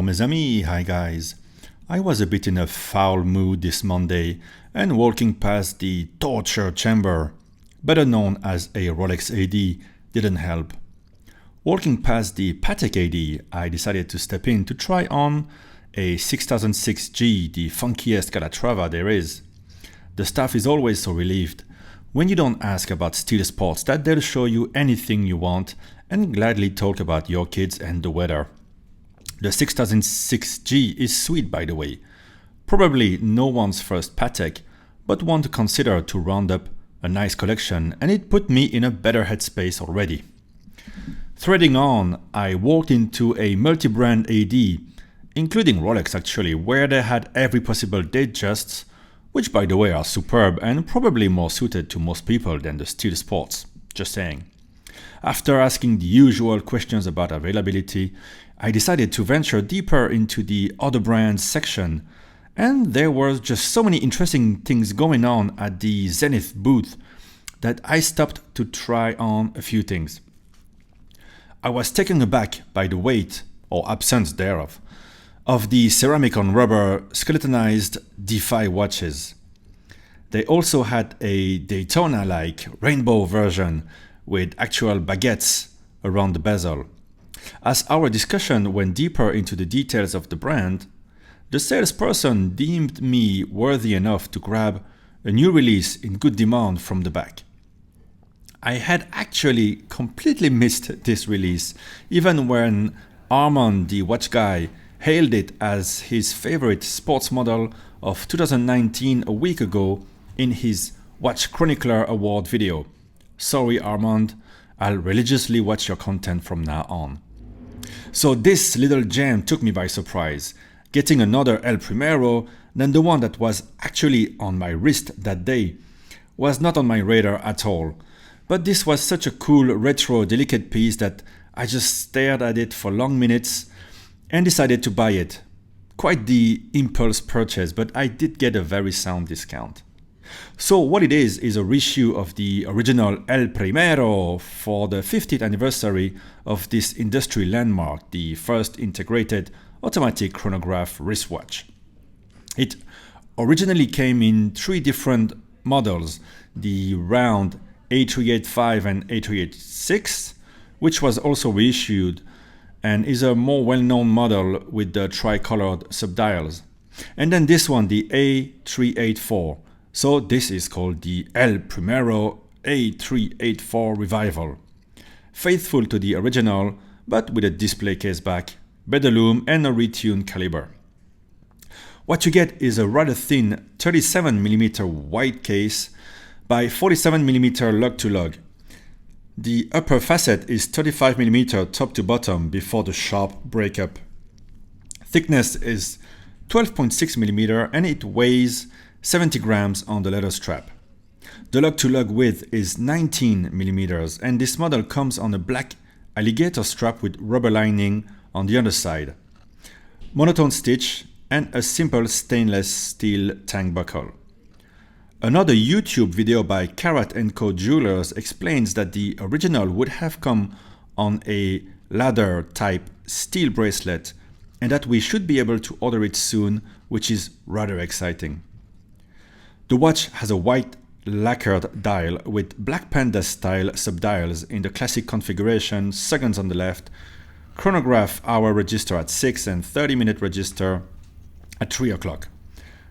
mes amis, hi guys. I was a bit in a foul mood this Monday and walking past the torture chamber, better known as a Rolex AD, didn't help. Walking past the Patek AD, I decided to step in to try on a 6006G, the funkiest Calatrava there is. The staff is always so relieved when you don't ask about steel sports that they'll show you anything you want and gladly talk about your kids and the weather. The 6006G is sweet, by the way. Probably no one's first Patek, but one to consider to round up a nice collection, and it put me in a better headspace already. Threading on, I walked into a multi-brand AD, including Rolex actually, where they had every possible Datejusts, which by the way are superb and probably more suited to most people than the steel sports, just saying. After asking the usual questions about availability, I decided to venture deeper into the other brands section, and there were just so many interesting things going on at the Zenith booth that I stopped to try on a few things. I was taken aback by the weight, or absence thereof, of the ceramic on rubber skeletonized DeFi watches. They also had a Daytona-like rainbow version with actual baguettes around the bezel. As our discussion went deeper into the details of the brand, the salesperson deemed me worthy enough to grab a new release in good demand from the back. I had actually completely missed this release, even when Armand, the watch guy, hailed it as his favorite sports model of 2019 a week ago in his Watch Chronicler Award video. Sorry Armand, I'll religiously watch your content from now on. So this little gem took me by surprise, getting another El Primero than the one that was actually on my wrist that day was not on my radar at all. But this was such a cool retro delicate piece that I just stared at it for long minutes and decided to buy it. Quite the impulse purchase, but I did get a very sound discount. So what it is a reissue of the original El Primero for the 50th anniversary of this industry landmark, the first integrated automatic chronograph wristwatch. It originally came in three different models, the round A385 and A386, which was also reissued and is a more well-known model with the tricolored subdials. And then this one, the A384. So this is called the El Primero A384 Revival. Faithful to the original, but with a display case back, better lume and a retuned caliber. What you get is a rather thin 37mm wide case by 47mm lug-to-lug. The upper facet is 35mm top to bottom before the sharp breakup. Thickness is 12.6mm and it weighs 70 grams on the leather strap. The lug-to-lug width is 19mm and this model comes on a black alligator strap with rubber lining on the underside, monotone stitch and a simple stainless steel tang buckle. Another YouTube video by Carat & Co Jewelers explains that the original would have come on a ladder type steel bracelet and that we should be able to order it soon, which is rather exciting. The watch has a white lacquered dial with Black Panda style subdials in the classic configuration, seconds on the left, chronograph hour register at 6 and 30-minute register at 3 o'clock.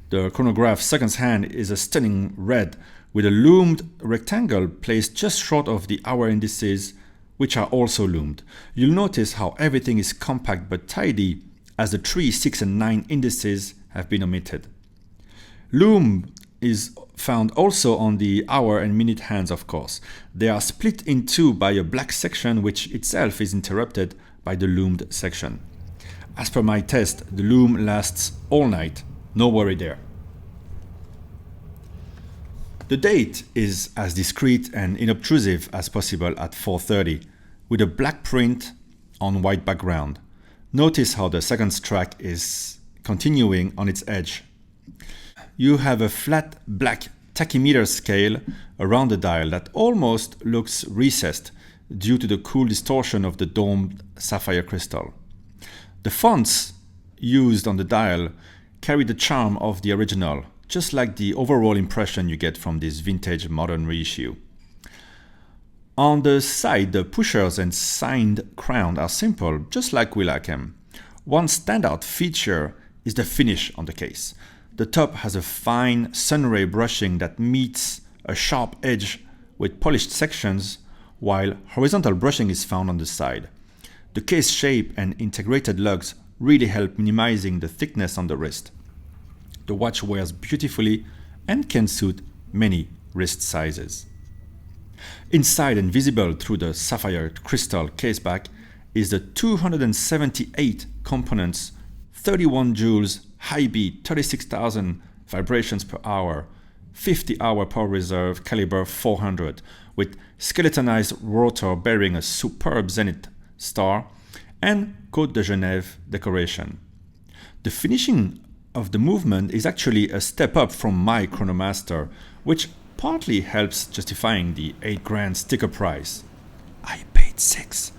The chronograph seconds hand is a stunning red with a loomed rectangle placed just short of the hour indices, which are also loomed. You'll notice how everything is compact but tidy, as the 3, 6 and 9 indices have been omitted. Loom is found also on the hour and minute hands, of course. They are split in two by a black section which itself is interrupted by the loomed section. As per my test, the loom lasts all night, no worry there. The date is as discreet and inobtrusive as possible at 4:30, with a black print on white background. Notice how the seconds track is continuing on its edge. You have a flat black tachymeter scale around the dial that almost looks recessed due to the cool distortion of the domed sapphire crystal. The fonts used on the dial carry the charm of the original, just like the overall impression you get from this vintage modern reissue. On the side, the pushers and signed crown are simple, just like we like them. One standout feature is the finish on the case. The top has a fine sunray brushing that meets a sharp edge with polished sections, while horizontal brushing is found on the side. The case shape and integrated lugs really help minimizing the thickness on the wrist. The watch wears beautifully and can suit many wrist sizes. Inside and visible through the sapphire crystal caseback is the 278 components, 31 joules, high beat, 36,000 vibrations per hour, 50-hour power reserve, caliber 400, with skeletonized rotor bearing a superb Zenith star and Côte de Genève decoration. The finishing of the movement is actually a step up from my Chronomaster, which partly helps justifying the $8,000 sticker price. I paid $6,000.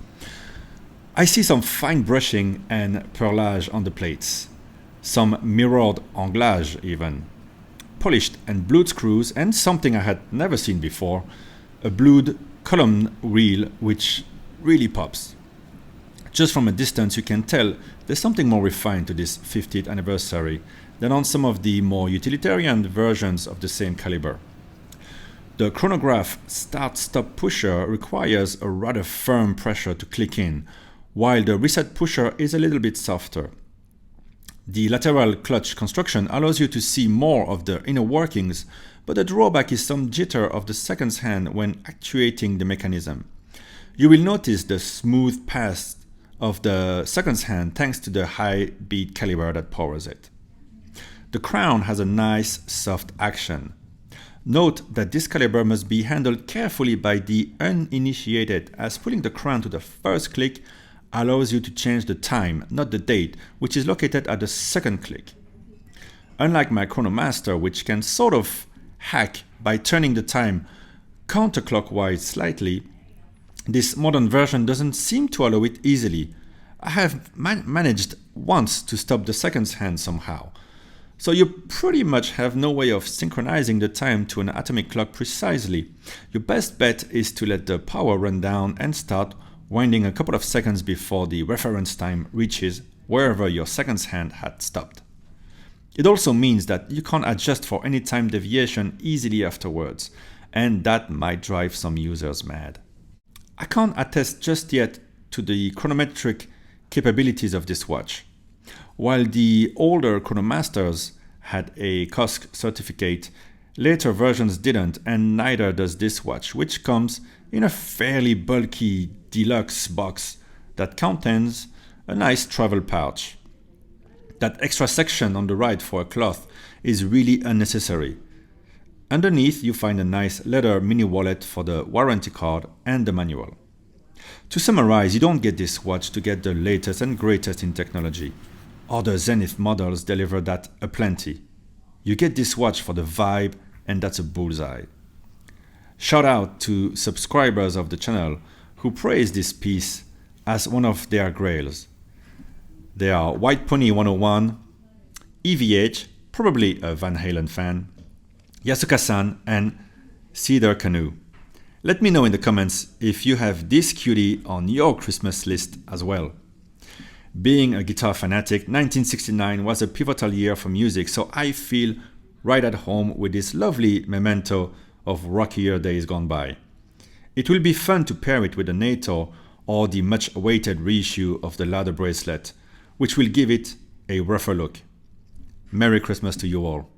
I see some fine brushing and perlage on the plates, some mirrored anglage even, polished and blued screws, and something I had never seen before, a blued column wheel which really pops. Just from a distance you can tell there's something more refined to this 50th anniversary than on some of the more utilitarian versions of the same caliber. The chronograph start-stop pusher requires a rather firm pressure to click in, while the reset pusher is a little bit softer. The lateral clutch construction allows you to see more of the inner workings, but the drawback is some jitter of the seconds hand when actuating the mechanism. You will notice the smooth pass of the seconds hand thanks to the high beat caliber that powers it. The crown has a nice soft action. Note that this caliber must be handled carefully by the uninitiated, as pulling the crown to the first click allows you to change the time, not the date, which is located at the second click. Unlike my Chronomaster, which can sort of hack by turning the time counterclockwise slightly, this modern version doesn't seem to allow it easily. I have managed once to stop the seconds hand somehow. So you pretty much have no way of synchronizing the time to an atomic clock precisely. Your best bet is to let the power run down and start winding a couple of seconds before the reference time reaches wherever your seconds hand had stopped. It also means that you can't adjust for any time deviation easily afterwards, and that might drive some users mad. I can't attest just yet to the chronometric capabilities of this watch. While the older Chronomasters had a COSC certificate, later versions didn't, and neither does this watch, which comes in a fairly bulky deluxe box that contains a nice travel pouch. That extra section on the right for a cloth is really unnecessary. Underneath you find a nice leather mini wallet for the warranty card and the manual. To summarize, you don't get this watch to get the latest and greatest in technology. Other Zenith models deliver that aplenty. You get this watch for the vibe, and that's a bullseye. Shout out to subscribers of the channel who praise this piece as one of their grails. They are White Pony 101, EVH, probably a Van Halen fan, Yasuka-san, and Cedar Canoe. Let me know in the comments if you have this cutie on your Christmas list as well. Being a guitar fanatic, 1969 was a pivotal year for music, so I feel right at home with this lovely memento of rockier days gone by. It will be fun to pair it with the NATO or the much-awaited reissue of the Ladder bracelet, which will give it a rougher look. Merry Christmas to you all.